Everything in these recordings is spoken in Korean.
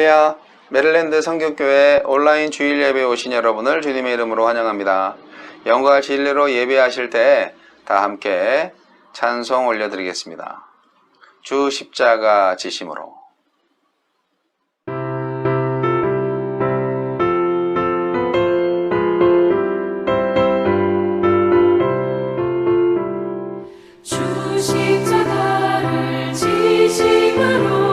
할렐루야. 메릴랜드 성교교회 온라인 주일 예배에 오신 여러분을 주님의 이름으로 환영합니다. 영과 진리로 예배하실 때 다 함께 찬송 올려드리겠습니다. 주 십자가 지심으로. 주 십자가를 지심으로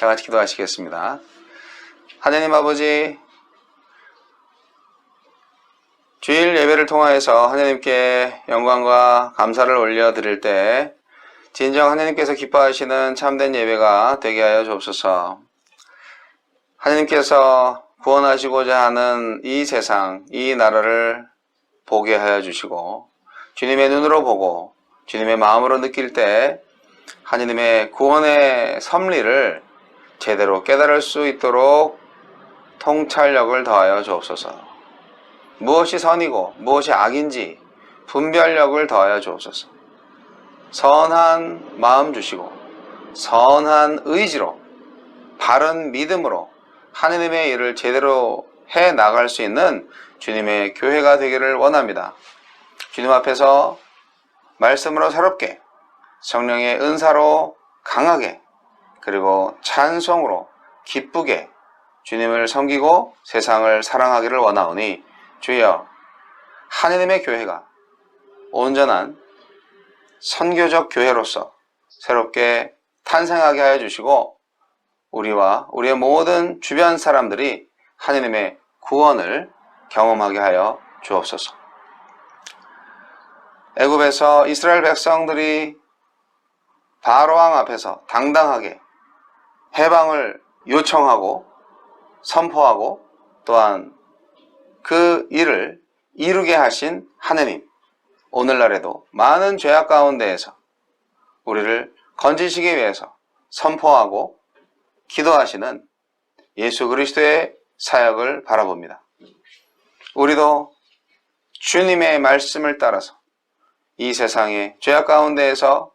다 같이 기도하시겠습니다. 하나님 아버지, 주일 예배를 통하여서 하나님께 영광과 감사를 올려드릴 때 진정 하나님께서 기뻐하시는 참된 예배가 되게 하여 주옵소서. 하나님께서 구원하시고자 하는 이 세상, 이 나라를 보게 하여 주시고 주님의 눈으로 보고 주님의 마음으로 느낄 때 하나님의 구원의 섭리를 제대로 깨달을 수 있도록 통찰력을 더하여 주옵소서. 무엇이 선이고 무엇이 악인지 분별력을 더하여 주옵소서. 선한 마음 주시고 선한 의지로 바른 믿음으로 하느님의 일을 제대로 해 나갈 수 있는 주님의 교회가 되기를 원합니다. 주님 앞에서 말씀으로 새롭게, 성령의 은사로 강하게, 그리고 찬송으로 기쁘게 주님을 섬기고 세상을 사랑하기를 원하오니 주여, 하느님의 교회가 온전한 선교적 교회로서 새롭게 탄생하게 하여 주시고 우리와 우리의 모든 주변 사람들이 하느님의 구원을 경험하게 하여 주옵소서. 애굽에서 이스라엘 백성들이 바로왕 앞에서 당당하게 해방을 요청하고 선포하고 또한 그 일을 이루게 하신 하느님, 오늘날에도 많은 죄악 가운데에서 우리를 건지시기 위해서 선포하고 기도하시는 예수 그리스도의 사역을 바라봅니다. 우리도 주님의 말씀을 따라서 이 세상의 죄악 가운데에서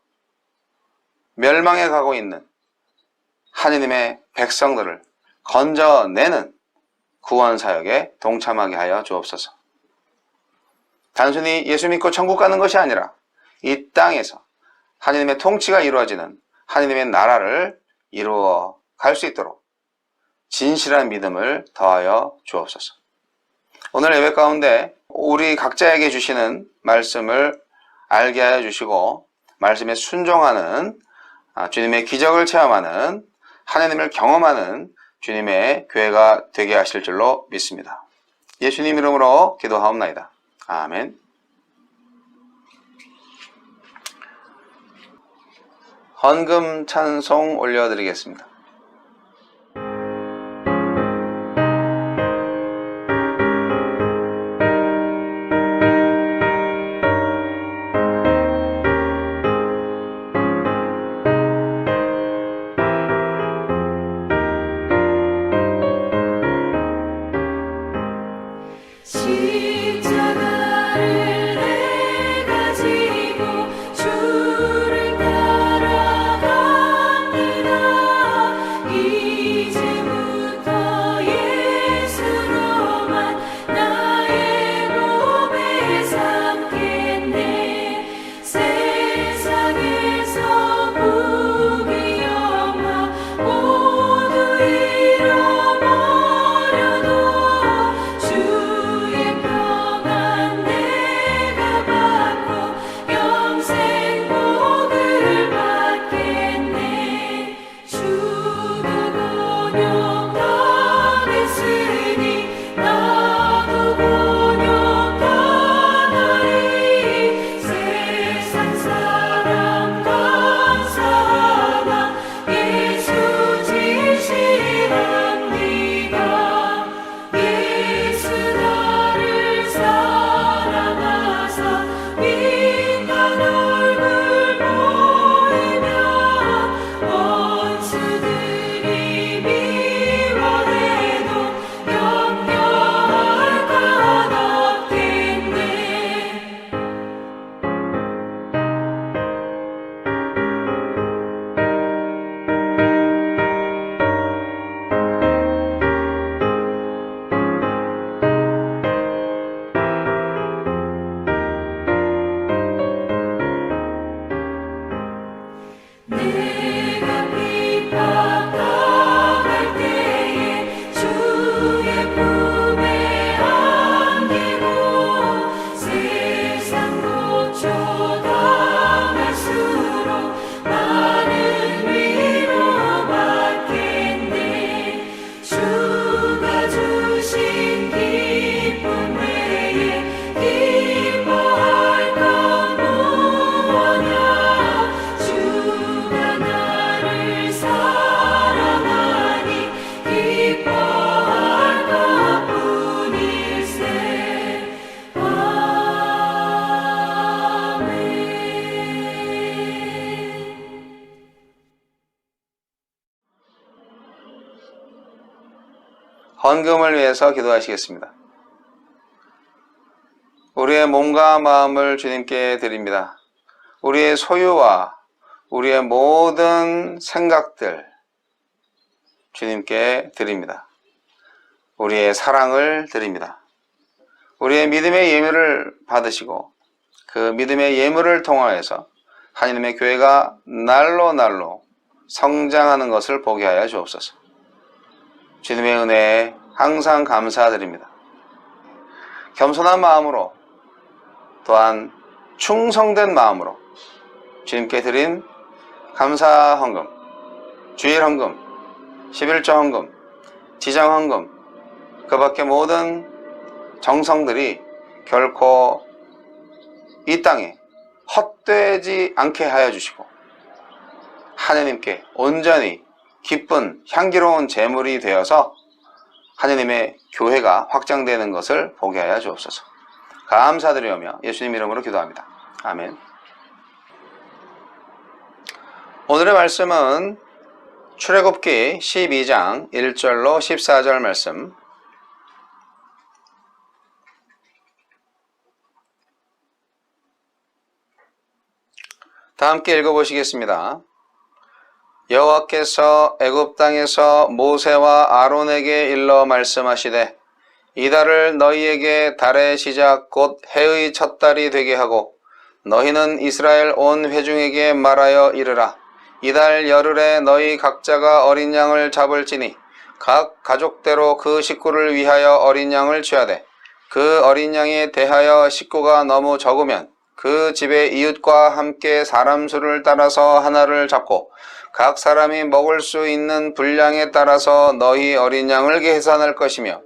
멸망해 가고 있는 하느님의 백성들을 건져내는 구원 사역에 동참하게 하여 주옵소서. 단순히 예수 믿고 천국 가는 것이 아니라 이 땅에서 하느님의 통치가 이루어지는 하느님의 나라를 이루어 갈 수 있도록 진실한 믿음을 더하여 주옵소서. 오늘 예배 가운데 우리 각자에게 주시는 말씀을 알게 하여 주시고 말씀에 순종하는 주님의 기적을 체험하는 하느님을 경험하는 주님의 교회가 되게 하실 줄로 믿습니다. 예수님 이름으로 기도하옵나이다. 아멘. 헌금 찬송 올려드리겠습니다. 십자가를 내가 지고 주를 따라갑니다. 이제부터 예수로만 나의 몸에 삼겠네. 세상에서 부귀 영화 모두 잃어버려도 주의 평안 내가 받고 영생 복을 받겠네. 주도 곤욕당했으니 나도 곤욕당하리. 세상 사랑 감사하나 예수 진실합니다. 예수 나를 사랑하사 빛난 얼굴 보이며 원수들이 미워해도 염려할 것 없겠네. 내가 핍박당할 때에 주의 품에 안기고 세상 고초당할수록 많은 위로 받겠네. 주가 주신 기쁨 외에 기뻐할 건 무엇냐. 주가 나를 사랑하니 기뻐할 것뿐일세. 아멘. 헌금을 위해서 기도하시겠습니다. 우리의 몸과 마음을 주님께 드립니다. 우리의 소유와 우리의 모든 생각들 주님께 드립니다. 우리의 사랑을 드립니다. 우리의 믿음의 예물을 받으시고 그 믿음의 예물을 통하여서 하나님의 교회가 날로 날로 성장하는 것을 보게 하여 주옵소서. 주님의 은혜에 항상 감사드립니다. 겸손한 마음으로 또한 충성된 마음으로 주님께 드린 감사 헌금, 주일 헌금, 11조 헌금, 지정 헌금, 그 밖에 모든 정성들이 결코 이 땅에 헛되지 않게 하여 주시고 하느님께 온전히 기쁜 향기로운 제물이 되어서 하느님의 교회가 확장되는 것을 보게 하여 주옵소서. 감사드리오며 예수님 이름으로 기도합니다. 아멘. 오늘의 말씀은 출애굽기 12장 1절로 14절 말씀. 다 함께 읽어보시겠습니다. 여호와께서 애굽 땅에서 모세와 아론에게 일러 말씀하시되 이달을 너희에게 달의 시작 곧 해의 첫 달이 되게 하고 너희는 이스라엘 온 회중에게 말하여 이르라. 이달 열흘에 너희 각자가 어린 양을 잡을지니 각 가족대로 그 식구를 위하여 어린 양을 취하되 그 어린 양에 대하여 식구가 너무 적으면 그 집의 이웃과 함께 사람 수를 따라서 하나를 잡고 각 사람이 먹을 수 있는 분량에 따라서 너희 어린 양을 계산할 것이며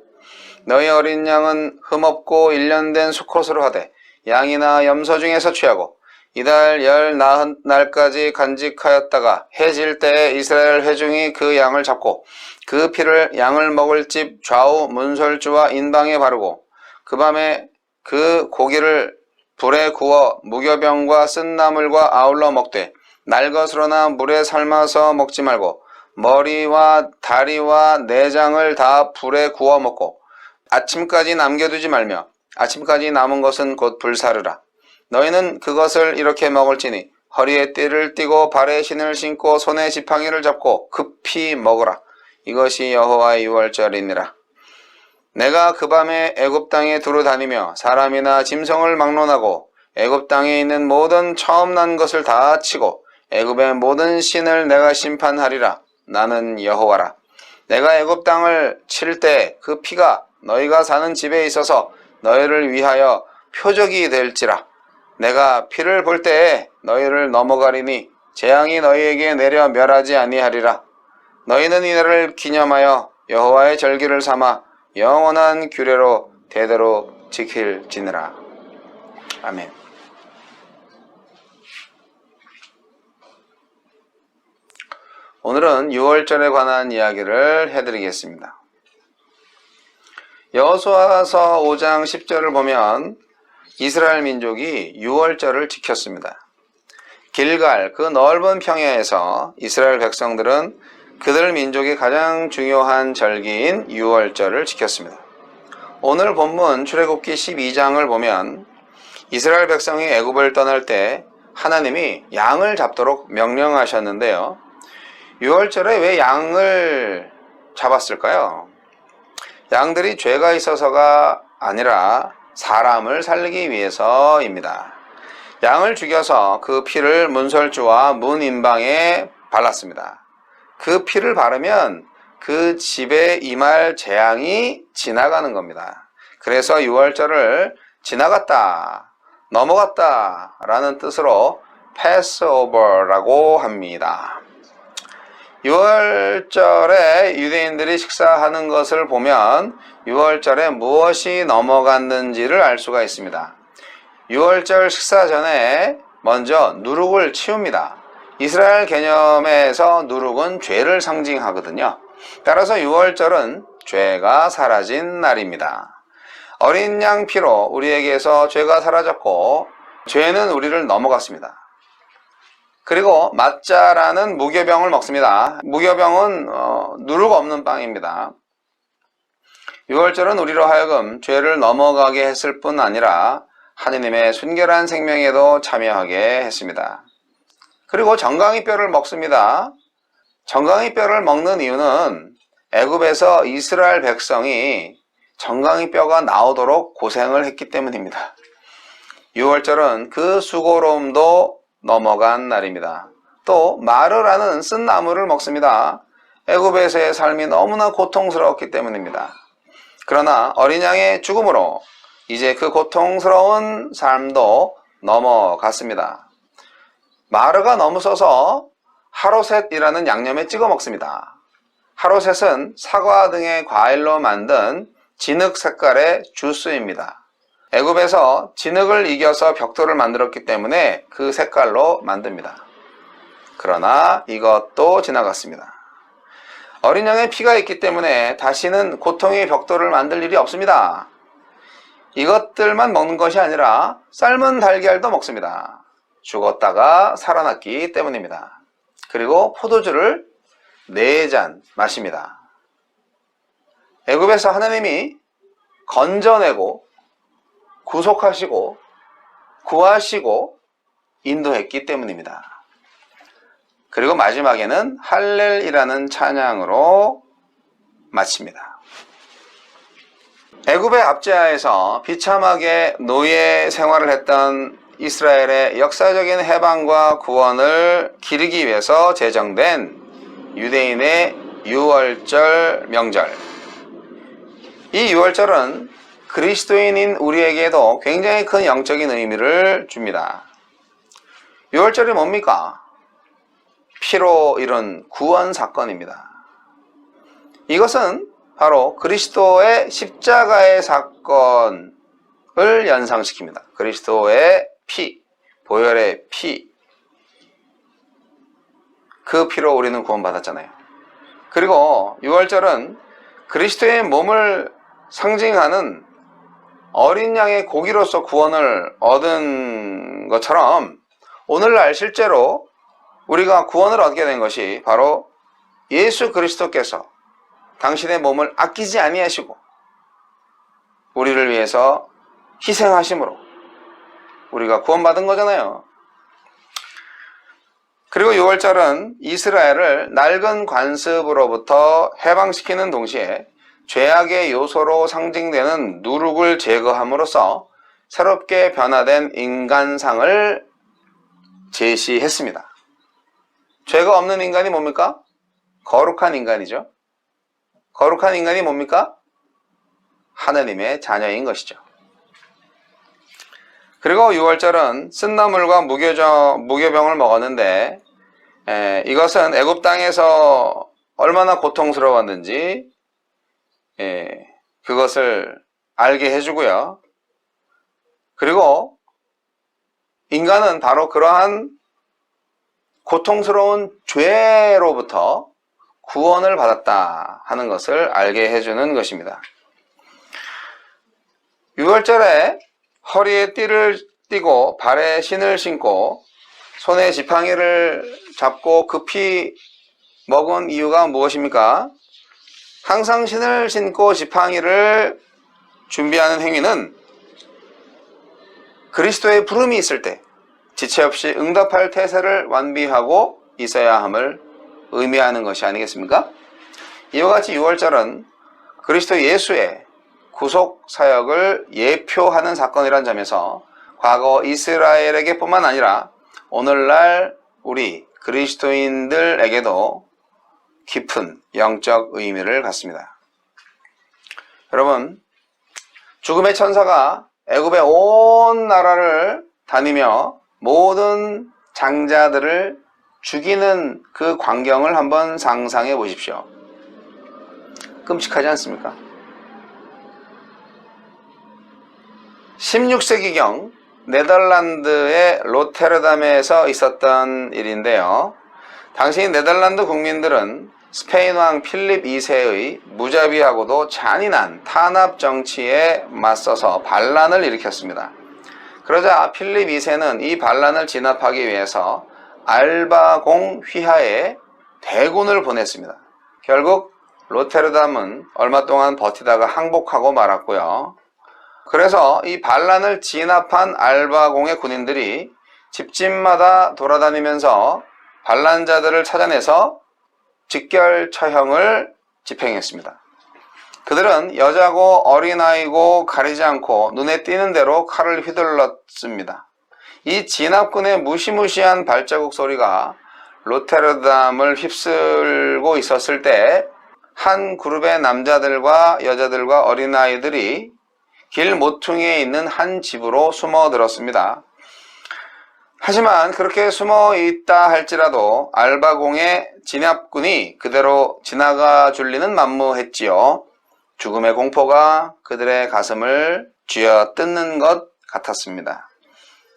너희 어린 양은 흠없고 1년 된 수컷으로 하되 양이나 염소 중에서 취하고 이달 열 나흔 날까지 간직하였다가 해질 때에 이스라엘 회중이 그 양을 잡고 그 피를 양을 먹을 집 좌우 문설주와 인방에 바르고 그 밤에 그 고기를 불에 구워 무교병과 쓴 나물과 아울러 먹되 날것으로나 물에 삶아서 먹지 말고 머리와 다리와 내장을 다 불에 구워 먹고 아침까지 남겨두지 말며 아침까지 남은 것은 곧 불사르라. 너희는 그것을 이렇게 먹을지니 허리에 띠를 띠고 발에 신을 신고 손에 지팡이를 잡고 급히 먹으라. 이것이 여호와의 유월절이니라. 내가 그 밤에 애굽 땅에 두루 다니며 사람이나 짐승을 막론하고 애굽 땅에 있는 모든 처음 난 것을 다 치고 애굽의 모든 신을 내가 심판하리라. 나는 여호와라. 내가 애굽 땅을 칠 때 그 피가 너희가 사는 집에 있어서 너희를 위하여 표적이 될지라. 내가 피를 볼 때에 너희를 넘어가리니 재앙이 너희에게 내려 멸하지 아니하리라. 너희는 이날을 기념하여 여호와의 절기를 삼아 영원한 규례로 대대로 지킬지니라. 아멘. 오늘은 유월절에 관한 이야기를 해드리겠습니다. 여호수아서 5장 10절을 보면 이스라엘 민족이 유월절을 지켰습니다. 길갈 그 넓은 평야에서 이스라엘 백성들은 그들 민족의 가장 중요한 절기인 유월절을 지켰습니다. 오늘 본문 출애굽기 12장을 보면 이스라엘 백성이 애굽을 떠날 때 하나님이 양을 잡도록 명령하셨는데요. 유월절에 왜 양을 잡았을까요? 양들이 죄가 있어서가 아니라 사람을 살리기 위해서입니다. 양을 죽여서 그 피를 문설주와 문인방에 발랐습니다. 그 피를 바르면 그 집에 임할 재앙이 지나가는 겁니다. 그래서 유월절을 지나갔다, 넘어갔다 라는 뜻으로 패스오버라고 합니다. 유월절에 유대인들이 식사하는 것을 보면 유월절에 무엇이 넘어갔는지를 알 수가 있습니다. 유월절 식사 전에 먼저 누룩을 치웁니다. 이스라엘 개념에서 누룩은 죄를 상징하거든요. 따라서 유월절은 죄가 사라진 날입니다. 어린 양 피로 우리에게서 죄가 사라졌고 죄는 우리를 넘어갔습니다. 그리고 mat자라는 무교병을 먹습니다. 무교병은 누룩 없는 빵입니다. 유월절은 우리로 하여금 죄를 넘어가게 했을 뿐 아니라 하느님의 순결한 생명에도 참여하게 했습니다. 그리고 정강이 뼈를 먹습니다. 정강이 뼈를 먹는 이유는 애굽에서 이스라엘 백성이 정강이 뼈가 나오도록 고생을 했기 때문입니다. 유월절은 그 수고로움도 넘어간 날입니다. 또 마르라는 쓴 나물을 먹습니다. 애굽에서의 삶이 너무나 고통스러웠기 때문입니다. 그러나 어린 양의 죽음으로 이제 그 고통스러운 삶도 넘어갔습니다. 마르가 너무 써서 하로셋이라는 양념에 찍어 먹습니다. 하로셋은 사과 등의 과일로 만든 진흙 색깔의 주스입니다. 애굽에서 진흙을 이겨서 벽돌을 만들었기 때문에 그 색깔로 만듭니다. 그러나 이것도 지나갔습니다. 어린 양의 피가 있기 때문에 다시는 고통의 벽돌을 만들 일이 없습니다. 이것들만 먹는 것이 아니라 삶은 달걀도 먹습니다. 죽었다가 살아났기 때문입니다. 그리고 포도주를 4잔 마십니다. 애굽에서 하나님이 건져내고 구속하시고 구하시고 인도했기 때문입니다. 그리고 마지막에는 할렐이라는 찬양으로 마칩니다. 애굽의 압제하에서 비참하게 노예 생활을 했던 이스라엘의 역사적인 해방과 구원을 기리기 위해서 제정된 유대인의 유월절 명절. 이 유월절은 그리스도인인 우리에게도 굉장히 큰 영적인 의미를 줍니다. 유월절이 뭡니까? 피로 이룬 구원 사건입니다. 이것은 바로 그리스도의 십자가의 사건을 연상시킵니다. 그리스도의 피, 보혈의 피, 그 피로 우리는 구원받았잖아요. 그리고 유월절은 그리스도의 몸을 상징하는 어린 양의 고기로서 구원을 얻은 것처럼 오늘날 실제로 우리가 구원을 얻게 된 것이 바로 예수 그리스도께서 당신의 몸을 아끼지 아니하시고 우리를 위해서 희생하심으로 우리가 구원받은 거잖아요. 그리고 유월절은 이스라엘을 낡은 관습으로부터 해방시키는 동시에 죄악의 요소로 상징되는 누룩을 제거함으로써 새롭게 변화된 인간상을 제시했습니다. 죄가 없는 인간이 뭡니까? 거룩한 인간이죠. 거룩한 인간이 뭡니까? 하느님의 자녀인 것이죠. 그리고 유월절은 쓴나물과 무교병을 먹었는데 이것은 애굽 땅에서 얼마나 고통스러웠는지 그것을 알게 해주고요. 그리고 인간은 바로 그러한 고통스러운 죄로부터 구원을 받았다 하는 것을 알게 해주는 것입니다. 유월절에 허리에 띠를 띠고 발에 신을 신고 손에 지팡이를 잡고 급히 먹은 이유가 무엇입니까? 항상 신을 신고 지팡이를 준비하는 행위는 그리스도의 부름이 있을 때 지체 없이 응답할 태세를 완비하고 있어야 함을 의미하는 것이 아니겠습니까? 이와 같이 유월절은 그리스도 예수의 구속 사역을 예표하는 사건이라는 점에서 과거 이스라엘에게 뿐만 아니라 오늘날 우리 그리스도인들에게도 깊은 영적 의미를 갖습니다. 여러분, 죽음의 천사가 애굽의 온 나라를 다니며 모든 장자들을 죽이는 그 광경을 한번 상상해 보십시오. 끔찍하지 않습니까? 16세기경 네덜란드의 로테르담에서 있었던 일인데요. 당시 네덜란드 국민들은 스페인 왕 필립 2세의 무자비하고도 잔인한 탄압 정치에 맞서서 반란을 일으켰습니다. 그러자 필립 2세는 이 반란을 진압하기 위해서 알바공 휘하에 대군을 보냈습니다. 결국 로테르담은 얼마 동안 버티다가 항복하고 말았고요. 그래서 이 반란을 진압한 알바공의 군인들이 집집마다 돌아다니면서 반란자들을 찾아내서 직결 처형을 집행했습니다. 그들은 여자고 어린아이고 가리지 않고 눈에 띄는 대로 칼을 휘둘렀습니다. 이 진압군의 무시무시한 발자국 소리가 로테르담을 휩쓸고 있었을 때 한 그룹의 남자들과 여자들과 어린아이들이 길 모퉁이에 있는 한 집으로 숨어들었습니다. 하지만 그렇게 숨어 있다 할지라도 알바공의 진압군이 그대로 지나가 줄리는 만무했지요. 죽음의 공포가 그들의 가슴을 쥐어뜯는 것 같았습니다.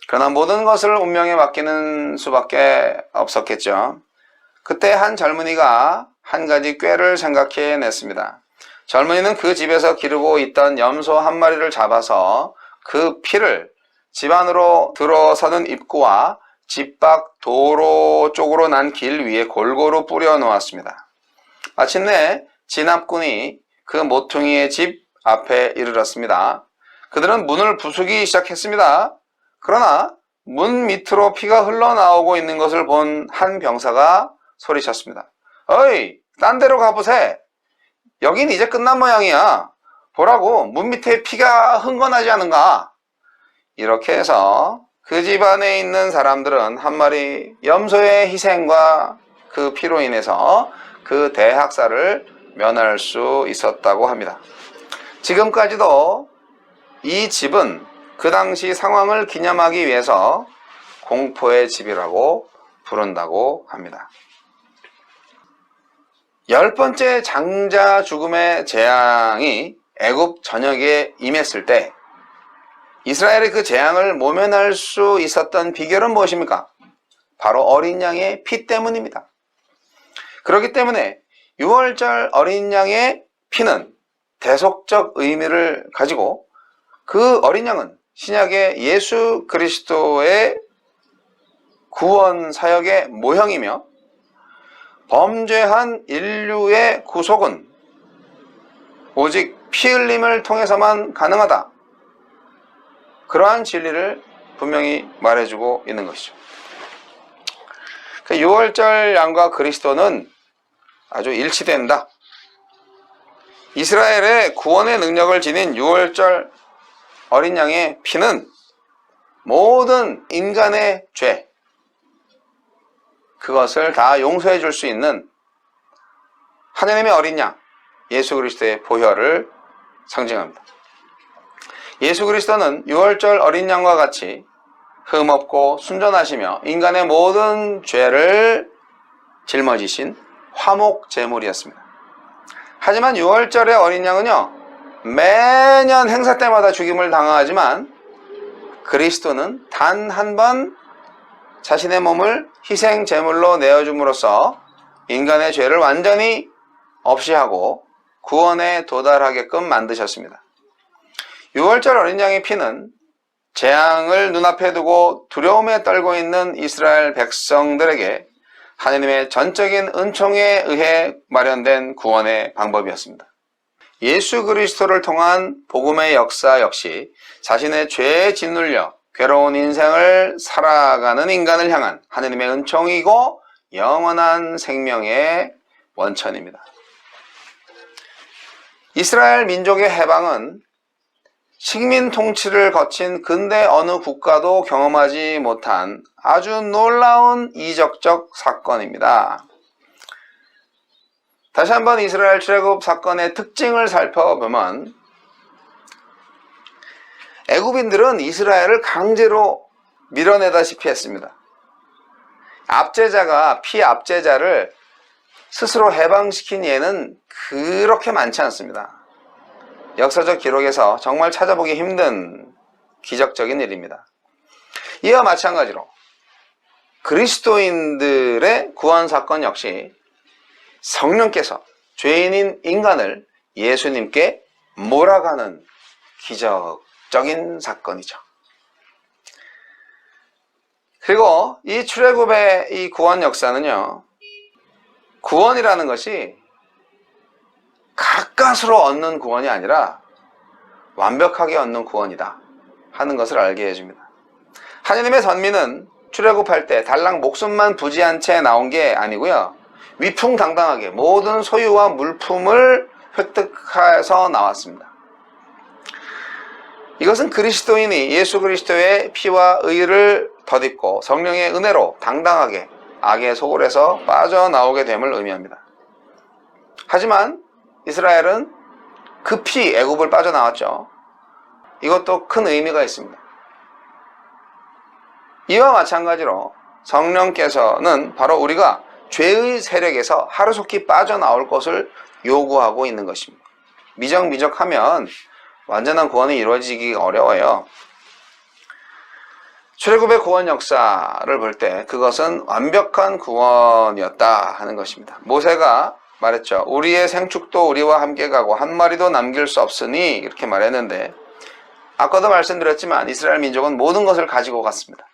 그러나 모든 것을 운명에 맡기는 수밖에 없었겠죠. 그때 한 젊은이가 한 가지 꾀를 생각해냈습니다. 젊은이는 그 집에서 기르고 있던 염소 한 마리를 잡아서 그 피를 집 안으로 들어서는 입구와 집 밖 도로 쪽으로 난 길 위에 골고루 뿌려 놓았습니다. 마침내 진압군이 그 모퉁이의 집 앞에 이르렀습니다. 그들은 문을 부수기 시작했습니다. 그러나 문 밑으로 피가 흘러나오고 있는 것을 본 한 병사가 소리쳤습니다. 어이, 딴 데로 가보세. 여긴 이제 끝난 모양이야. 보라고, 문 밑에 피가 흥건하지 않은가? 이렇게 해서 그 집안에 있는 사람들은 한 마리 염소의 희생과 그 피로 인해서 그 대학살을 면할 수 있었다고 합니다. 지금까지도 이 집은 그 당시 상황을 기념하기 위해서 공포의 집이라고 부른다고 합니다. 10번째 장자 죽음의 재앙이 애굽 전역에 임했을 때 이스라엘의 그 재앙을 모면할 수 있었던 비결은 무엇입니까? 바로 어린 양의 피 때문입니다. 그렇기 때문에 6월절 어린 양의 피는 대속적 의미를 가지고 그 어린 양은 신약의 예수 그리스도의 구원 사역의 모형이며 범죄한 인류의 구속은 오직 피 흘림을 통해서만 가능하다. 그러한 진리를 분명히 말해주고 있는 것이죠. 6월절 양과 그리스도는 아주 일치된다. 이스라엘의 구원의 능력을 지닌 6월절 어린 양의 피는 모든 인간의 죄, 그것을 다 용서해 줄 수 있는 하나님의 어린 양, 예수 그리스도의 보혈을 상징합니다. 예수 그리스도는 6월절 어린 양과 같이 흠없고 순전하시며 인간의 모든 죄를 짊어지신 화목 제물이었습니다. 하지만 6월절의 어린 양은요, 매년 행사 때마다 죽임을 당하지만 그리스도는 단 한 번 자신의 몸을 희생 제물로 내어줌으로써 인간의 죄를 완전히 없이 하고 구원에 도달하게끔 만드셨습니다. 6월절 어린 양의 피는 재앙을 눈앞에 두고 두려움에 떨고 있는 이스라엘 백성들에게 하나님의 전적인 은총에 의해 마련된 구원의 방법이었습니다. 예수 그리스도를 통한 복음의 역사 역시 자신의 죄에 짓눌려 괴로운 인생을 살아가는 인간을 향한 하나님의 은총이고 영원한 생명의 원천입니다. 이스라엘 민족의 해방은 식민 통치를 거친 근대 어느 국가도 경험하지 못한 아주 놀라운 이적적 사건입니다. 다시 한번 이스라엘 출애굽 사건의 특징을 살펴보면 애굽인들은 이스라엘을 강제로 밀어내다시피 했습니다. 압제자가 피압제자를 스스로 해방시킨 예는 그렇게 많지 않습니다. 역사적 기록에서 정말 찾아보기 힘든 기적적인 일입니다. 이와 마찬가지로 그리스도인들의 구원 사건 역시 성령께서 죄인인 인간을 예수님께 몰아가는 기적적인 사건이죠. 그리고 이 출애굽의 이 구원 역사는요, 구원이라는 것이 가까스로 얻는 구원이 아니라 완벽하게 얻는 구원이다 하는 것을 알게 해줍니다. 하나님의 선민은 출애굽할 때 달랑 목숨만 부지한 채 나온 게 아니고요, 위풍당당하게 모든 소유와 물품을 획득해서 나왔습니다. 이것은 그리스도인이 예수 그리스도의 피와 의를 덧입고 성령의 은혜로 당당하게 악의 소굴에서 빠져나오게 됨을 의미합니다. 하지만 이스라엘은 급히 애굽을 빠져나왔죠. 이것도 큰 의미가 있습니다. 이와 마찬가지로 성령께서는 바로 우리가 죄의 세력에서 하루속히 빠져나올 것을 요구하고 있는 것입니다. 미적미적하면 완전한 구원이 이루어지기 어려워요. 출애굽의 구원 역사를 볼 때 그것은 완벽한 구원이었다 하는 것입니다. 모세가 말했죠. 우리의 생축도 우리와 함께 가고 한 마리도 남길 수 없으니 이렇게 말했는데, 아까도 말씀드렸지만 이스라엘 민족은 모든 것을 가지고 갔습니다.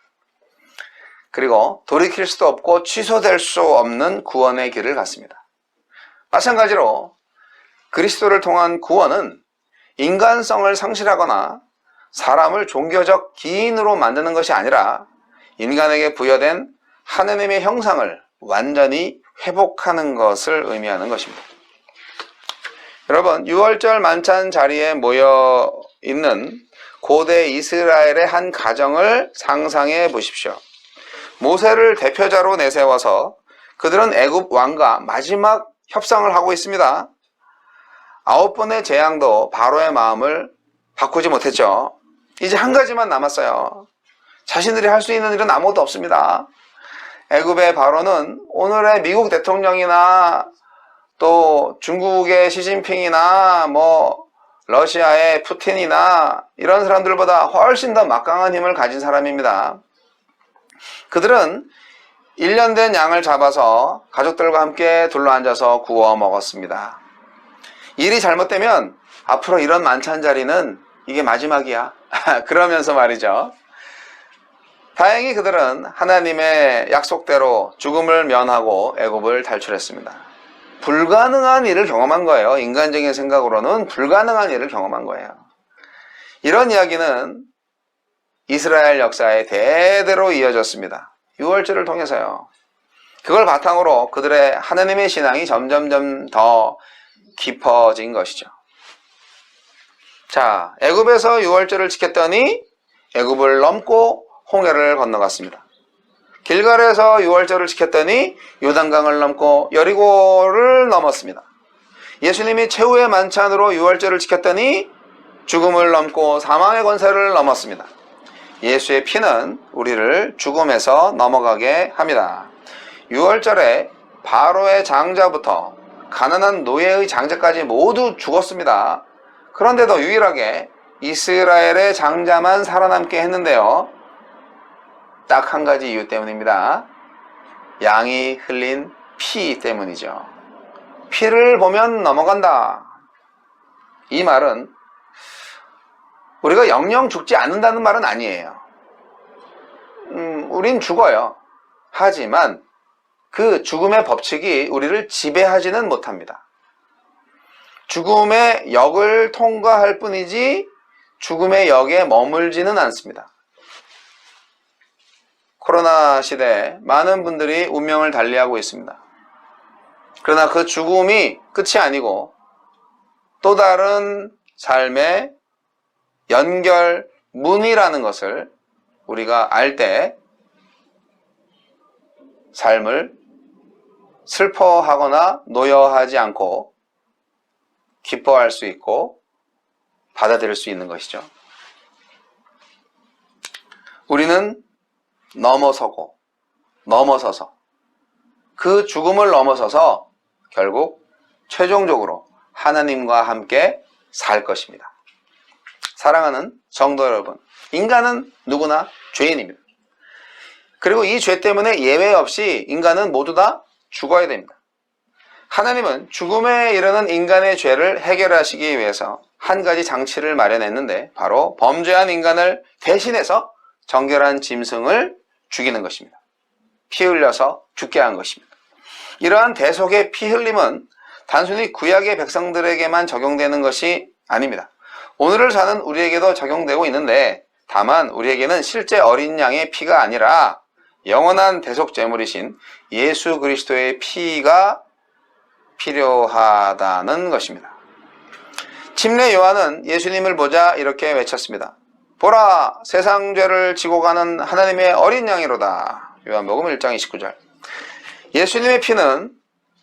그리고 돌이킬 수도 없고 취소될 수 없는 구원의 길을 갔습니다. 마찬가지로 그리스도를 통한 구원은 인간성을 상실하거나 사람을 종교적 기인으로 만드는 것이 아니라 인간에게 부여된 하느님의 형상을 완전히 회복하는 것을 의미하는 것입니다. 여러분, 유월절 만찬 자리에 모여 있는 고대 이스라엘의 한 가정을 상상해 보십시오. 모세를 대표자로 내세워서 그들은 애굽 왕과 마지막 협상을 하고 있습니다. 9번의 재앙도 바로의 마음을 바꾸지 못했죠. 이제 한 가지만 남았어요. 자신들이 할 수 있는 일은 아무것도 없습니다. 애굽의 바로는 오늘의 미국 대통령이나 또 중국의 시진핑이나 러시아의 푸틴이나 이런 사람들보다 훨씬 더 막강한 힘을 가진 사람입니다. 그들은 1년 된 양을 잡아서 가족들과 함께 둘러앉아서 구워 먹었습니다. 일이 잘못되면 앞으로 이런 만찬 자리는 이게 마지막이야. 그러면서 말이죠. 다행히 그들은 하나님의 약속대로 죽음을 면하고 애굽을 탈출했습니다. 불가능한 일을 경험한 거예요. 인간적인 생각으로는 불가능한 일을 경험한 거예요. 이런 이야기는 이스라엘 역사에 대대로 이어졌습니다. 유월절을 통해서요. 그걸 바탕으로 그들의 하나님의 신앙이 점점점 더 깊어진 것이죠. 자, 애굽에서 유월절을 지켰더니 애굽을 넘고 홍해를 건너갔습니다. 길갈에서 유월절을 지켰더니 요단강을 넘고 여리고를 넘었습니다. 예수님이 최후의 만찬으로 유월절을 지켰더니 죽음을 넘고 사망의 권세를 넘었습니다. 예수의 피는 우리를 죽음에서 넘어가게 합니다. 유월절에 바로의 장자부터 가난한 노예의 장자까지 모두 죽었습니다. 그런데도 유일하게 이스라엘의 장자만 살아남게 했는데요. 딱 한 가지 이유 때문입니다. 양이 흘린 피 때문이죠. 피를 보면 넘어간다. 이 말은 우리가 영영 죽지 않는다는 말은 아니에요. 우린 죽어요. 하지만 그 죽음의 법칙이 우리를 지배하지는 못합니다. 죽음의 역을 통과할 뿐이지 죽음의 역에 머물지는 않습니다. 코로나 시대에 많은 분들이 운명을 달리하고 있습니다. 그러나 그 죽음이 끝이 아니고 또 다른 삶의 연결문이라는 것을 우리가 알 때 삶을 슬퍼하거나 노여하지 않고 기뻐할 수 있고 받아들일 수 있는 것이죠. 우리는 넘어서서 그 죽음을 넘어서서 결국 최종적으로 하나님과 함께 살 것입니다. 사랑하는 성도 여러분, 인간은 누구나 죄인입니다. 그리고 이 죄 때문에 예외 없이 인간은 모두 다 죽어야 됩니다. 하나님은 죽음에 이르는 인간의 죄를 해결하시기 위해서 한 가지 장치를 마련했는데 바로 범죄한 인간을 대신해서 정결한 짐승을 죽이는 것입니다. 피 흘려서 죽게 한 것입니다. 이러한 대속의 피 흘림은 단순히 구약의 백성들에게만 적용되는 것이 아닙니다. 오늘을 사는 우리에게도 적용되고 있는데 다만 우리에게는 실제 어린 양의 피가 아니라 영원한 대속 제물이신 예수 그리스도의 피가 필요하다는 것입니다. 침례 요한은 예수님을 보자 이렇게 외쳤습니다. 보라, 세상 죄를 지고 가는 하나님의 어린 양이로다. 요한복음 1장 29절. 예수님의 피는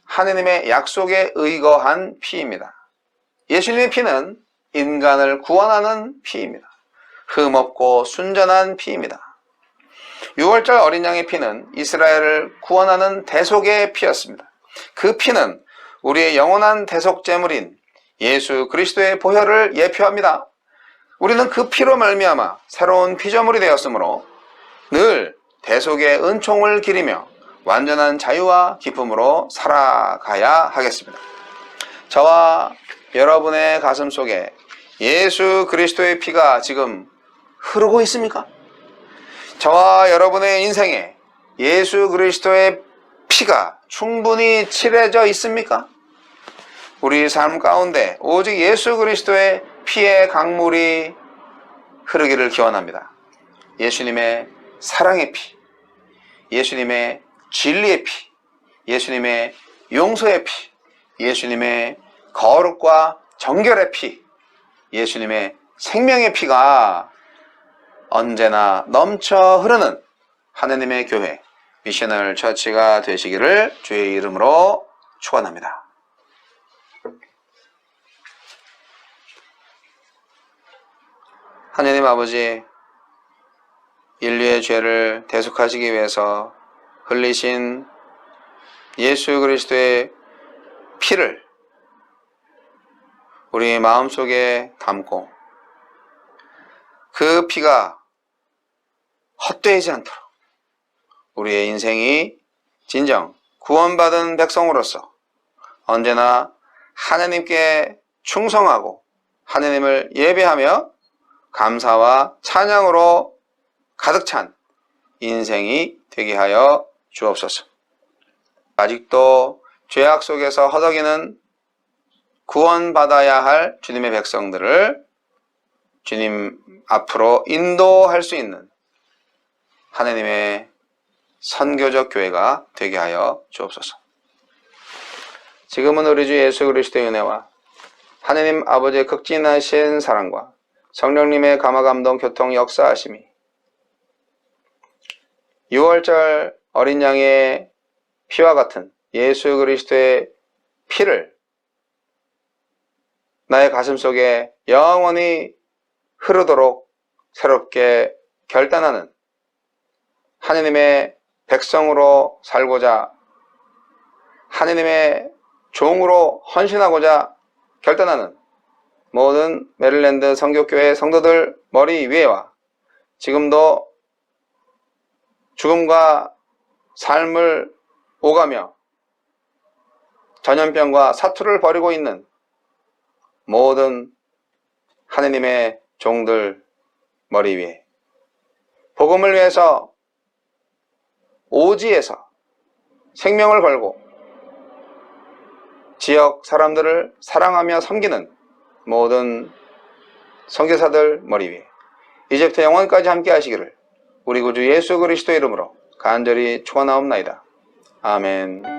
하나님의 약속에 의거한 피입니다. 예수님의 피는 인간을 구원하는 피입니다. 흠없고 순전한 피입니다. 6월절 어린 양의 피는 이스라엘을 구원하는 대속의 피였습니다. 그 피는 우리의 영원한 대속 제물인 예수 그리스도의 보혈을 예표합니다. 우리는 그 피로 말미암아 새로운 피조물이 되었으므로 늘 대속의 은총을 기리며 완전한 자유와 기쁨으로 살아가야 하겠습니다. 저와 여러분의 가슴 속에 예수 그리스도의 피가 지금 흐르고 있습니까? 저와 여러분의 인생에 예수 그리스도의 피가 충분히 칠해져 있습니까? 우리 삶 가운데 오직 예수 그리스도의 피의 강물이 흐르기를 기원합니다. 예수님의 사랑의 피, 예수님의 진리의 피, 예수님의 용서의 피, 예수님의 거룩과 정결의 피, 예수님의 생명의 피가 언제나 넘쳐 흐르는 하느님의 교회 미셔널 처치가 되시기를 주의 이름으로 축원합니다. 하느님 아버지, 인류의 죄를 대속하시기 위해서 흘리신 예수 그리스도의 피를 우리 마음속에 담고 그 피가 헛되지 않도록 우리의 인생이 진정 구원받은 백성으로서 언제나 하나님께 충성하고 하나님을 예배하며 감사와 찬양으로 가득 찬 인생이 되게 하여 주옵소서. 아직도 죄악 속에서 허덕이는 구원받아야 할 주님의 백성들을 주님 앞으로 인도할 수 있는 하나님의 선교적 교회가 되게 하여 주옵소서. 지금은 우리 주 예수 그리스도의 은혜와 하나님 아버지의 극진하신 사랑과 성령님의 감화감동 교통 역사하심이 6월절 어린 양의 피와 같은 예수 그리스도의 피를 나의 가슴 속에 영원히 흐르도록 새롭게 결단하는 하느님의 백성으로 살고자 하느님의 종으로 헌신하고자 결단하는 모든 메릴랜드 선교교회 성도들 머리 위에와 지금도 죽음과 삶을 오가며 전염병과 사투를 벌이고 있는 모든 하느님의 종들 머리 위에 복음을 위해서 오지에서 생명을 걸고 지역 사람들을 사랑하며 섬기는 모든 선교사들 머리 위에 이제부터 영원까지 함께 하시기를 우리 구주 예수 그리스도 이름으로 간절히 축원하옵나이다. 아멘.